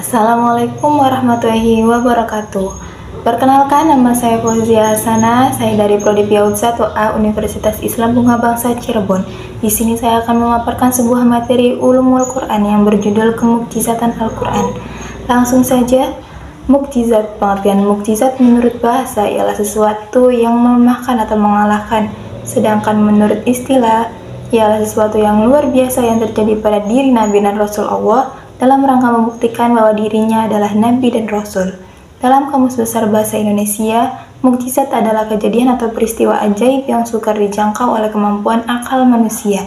Assalamualaikum warahmatullahi wabarakatuh. Perkenalkan, nama saya Fauzia Hasanah. Saya dari Prodi PAUD 1A Universitas Islam Bunga Bangsa Cirebon. Di sini saya akan memaparkan sebuah materi Ulumul Quran yang berjudul Kemukjizatan Al-Quran. Langsung saja, mukjizat. Pengertian mukjizat menurut bahasa ialah sesuatu yang melemahkan atau mengalahkan. Sedangkan menurut istilah, ialah sesuatu yang luar biasa yang terjadi pada diri Nabi dan Rasul Allah dalam rangka membuktikan bahwa dirinya adalah Nabi dan Rasul. Dalam Kamus Besar Bahasa Indonesia, mukjizat adalah kejadian atau peristiwa ajaib yang sukar dijangkau oleh kemampuan akal manusia.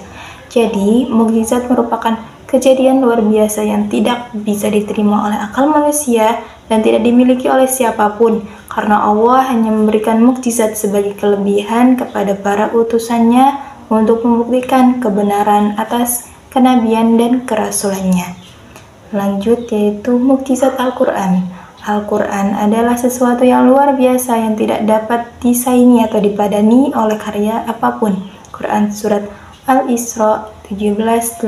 Jadi, mukjizat merupakan kejadian luar biasa yang tidak bisa diterima oleh akal manusia dan tidak dimiliki oleh siapapun, karena Allah hanya memberikan mukjizat sebagai kelebihan kepada para utusannya untuk membuktikan kebenaran atas kenabian dan kerasulannya. Lanjut, yaitu mukjizat Al-Quran. Al-Quran adalah sesuatu yang luar biasa yang tidak dapat disaingi atau dipadani oleh karya apapun. Quran Surat Al-Isra 1788.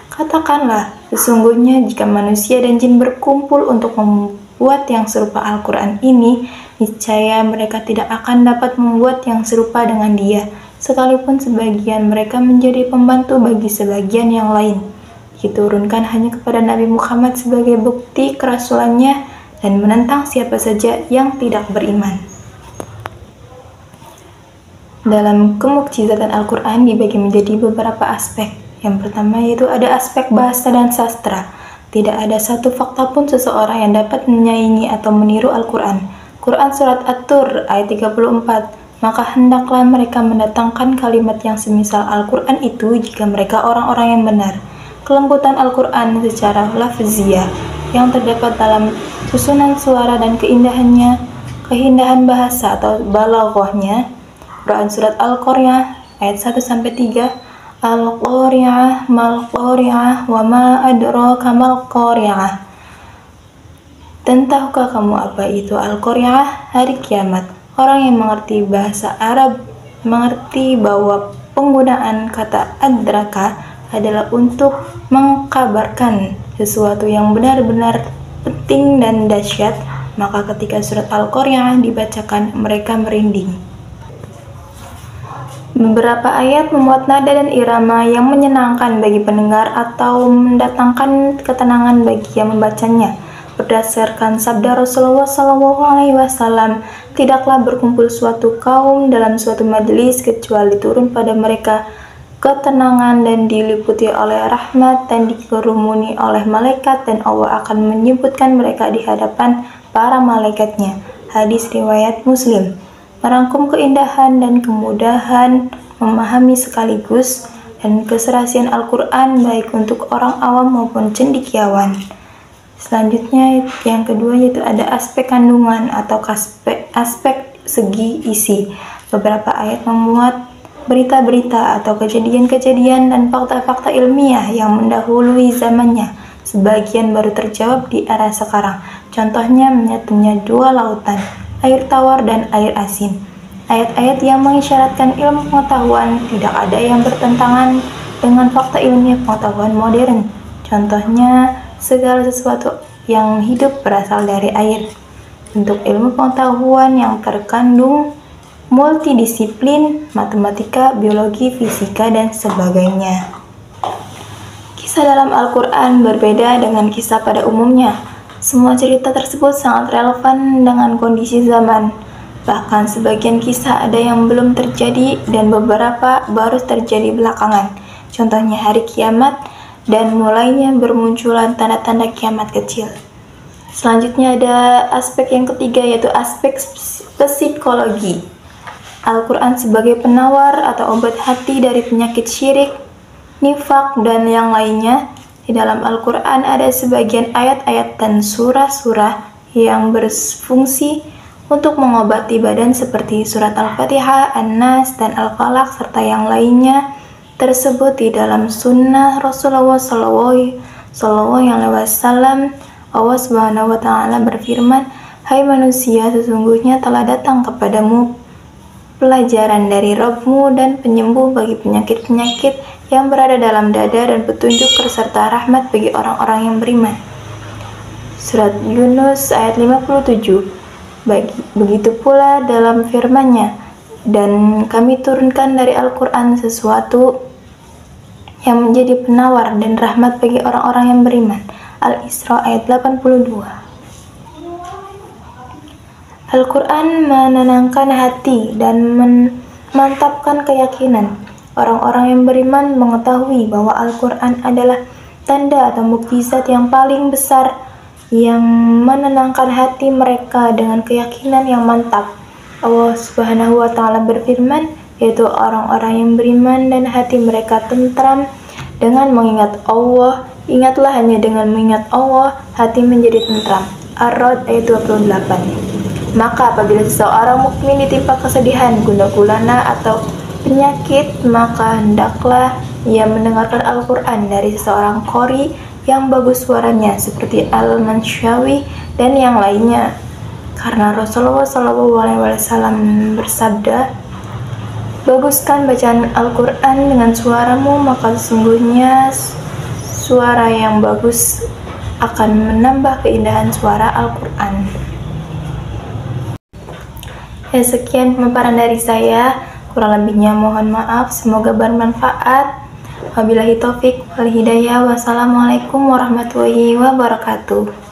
Katakanlah, sesungguhnya jika manusia dan jin berkumpul untuk membuat yang serupa Al-Quran ini, niscaya mereka tidak akan dapat membuat yang serupa dengan dia, sekalipun sebagian mereka menjadi pembantu bagi sebagian yang lain. Diturunkan hanya kepada Nabi Muhammad sebagai bukti kerasulannya dan menentang siapa saja yang tidak beriman. Dalam kemukjizatan Al-Quran dibagi menjadi beberapa aspek. Yang pertama yaitu ada aspek bahasa dan sastra. Tidak ada satu fakta pun seseorang yang dapat menyaingi atau meniru Al-Quran. Quran Surat At-Tur ayat 34. Maka hendaklah mereka mendatangkan kalimat yang semisal Al-Quran itu jika mereka orang-orang yang benar. Kelembutan Al-Quran secara lafziyah yang terdapat dalam susunan suara dan keindahan bahasa atau balaghahnya. Quran Surat Al-Qari'ah ayat 1-3. Al-Qari'ah mal-Qari'ah wa ma adraka mal-Qari'ah. Dan tahukah kamu apa itu Al-Qari'ah? Hari kiamat. Orang yang mengerti bahasa Arab mengerti bahwa penggunaan kata adraka adalah untuk mengkabarkan sesuatu yang benar-benar penting dan dahsyat, maka ketika surat Al-Qari'ah dibacakan mereka merinding. Beberapa ayat memuat nada dan irama yang menyenangkan bagi pendengar atau mendatangkan ketenangan bagi yang membacanya. Berdasarkan sabda Rasulullah SAW, tidaklah berkumpul suatu kaum dalam suatu majelis kecuali turun pada mereka ketenangan dan diliputi oleh rahmat dan dikerumuni oleh malaikat, dan Allah akan menyebutkan mereka di hadapan para malaikatnya. Hadis riwayat Muslim. Merangkum keindahan dan kemudahan memahami sekaligus dan keserasian Al-Quran baik untuk orang awam maupun cendekiawan. Selanjutnya yang kedua yaitu ada aspek kandungan atau aspek segi isi. Beberapa ayat memuat berita-berita atau kejadian-kejadian dan fakta-fakta ilmiah yang mendahului zamannya. Sebagian baru terjawab di era sekarang. Contohnya menyatunya dua lautan, air tawar dan air asin. Ayat-ayat yang mengisyaratkan ilmu pengetahuan tidak ada yang bertentangan dengan fakta ilmiah pengetahuan modern. Contohnya, segala sesuatu yang hidup berasal dari air. Untuk ilmu pengetahuan yang terkandung multidisiplin, matematika, biologi, fisika, dan sebagainya. Kisah dalam Al-Quran berbeda dengan kisah pada umumnya. Semua cerita tersebut sangat relevan dengan kondisi zaman. Bahkan sebagian kisah ada yang belum terjadi dan beberapa baru terjadi belakangan. Contohnya hari kiamat dan mulainya bermunculan tanda-tanda kiamat kecil. Selanjutnya ada aspek yang ketiga yaitu aspek psikologi. Al-Quran sebagai penawar atau obat hati dari penyakit syirik, nifak, dan yang lainnya. Di dalam Al-Quran ada sebagian ayat-ayat dan surah-surah yang berfungsi untuk mengobati badan seperti surat Al-Fatihah, An-Nas, dan Al-Falaq, serta yang lainnya tersebut di dalam sunnah Rasulullah SAW. Allah Subhanahu wa Ta'ala berfirman, "Hai manusia, sesungguhnya telah datang kepadamu pelajaran dari Rabb-mu dan penyembuh bagi penyakit-penyakit yang berada dalam dada dan petunjuk serta rahmat bagi orang-orang yang beriman." Surat Yunus ayat 57. Begitu pula dalam firman-Nya, dan kami turunkan dari Al-Quran sesuatu yang menjadi penawar dan rahmat bagi orang-orang yang beriman. Al-Isra ayat 82. Al-Quran menenangkan hati dan memantapkan keyakinan. Orang-orang yang beriman mengetahui bahwa Al-Quran adalah tanda atau mukjizat yang paling besar yang menenangkan hati mereka dengan keyakinan yang mantap. Allah Subhanahu wa Ta'ala berfirman, yaitu orang-orang yang beriman dan hati mereka tentram dengan mengingat Allah. Ingatlah, hanya dengan mengingat Allah hati menjadi tentram. Ar-Ra'd ayat 28. Maka apabila seseorang mukmin ditimpa kesedihan, gundah gulana atau penyakit, maka hendaklah ia mendengarkan Al-Quran dari seseorang qori yang bagus suaranya seperti Al-Manshawi dan yang lainnya, karena Rasulullah SAW bersabda, baguskan bacaan Al-Quran dengan suaramu, maka sesungguhnya suara yang bagus akan menambah keindahan suara Al-Quran. Sekian pemaparan dari saya, kurang lebihnya mohon maaf, semoga bermanfaat. Wabillahi taufik wal hidayah. Wassalamualaikum warahmatullahi wabarakatuh.